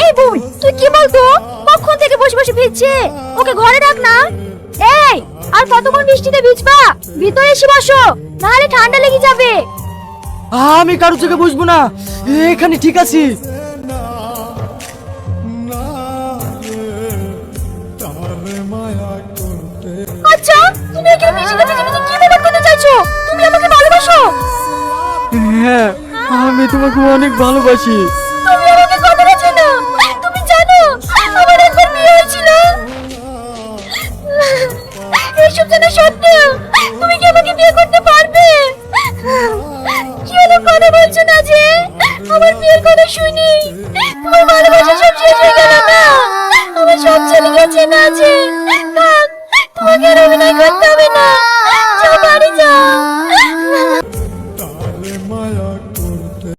এই বোন, তুই কি বলতো? কখন থেকে বসে বসে ভিজছে? ওকে ঘরে রাখ না। এই, আর কতক্ষণ বৃষ্টিতে ভিজবা? ভিতরে এসে বসো, নাহলে ঠান্ডা লেগে যাবে। আমি কারো চোখে বসবো না, এখানে ঠিক আছি। আচ্ছা, তুমি এখানে বৃষ্টিতে ভিজে ভিজে কি প্রমাণ করতে চাইছো? তুমি আমাকে ভালোবাসো? হ্যাঁ, আমি তোমাকে অনেক ভালোবাসি। তুমি আমাকে কতটা চেনো? তুমি জানো আমার একবার বিয়ে হয়েছিল? এইসব জানা সত্ত্বেও তুমি কি আমাকে বিয়ে করতে পারবে? কি হলো, কথা বলছো না যে? আমার বিয়ের কথা শুনি তোমার ভালোবাসা সব শেষ হয়ে গেল না? আমার সব চলে গেছে না যে?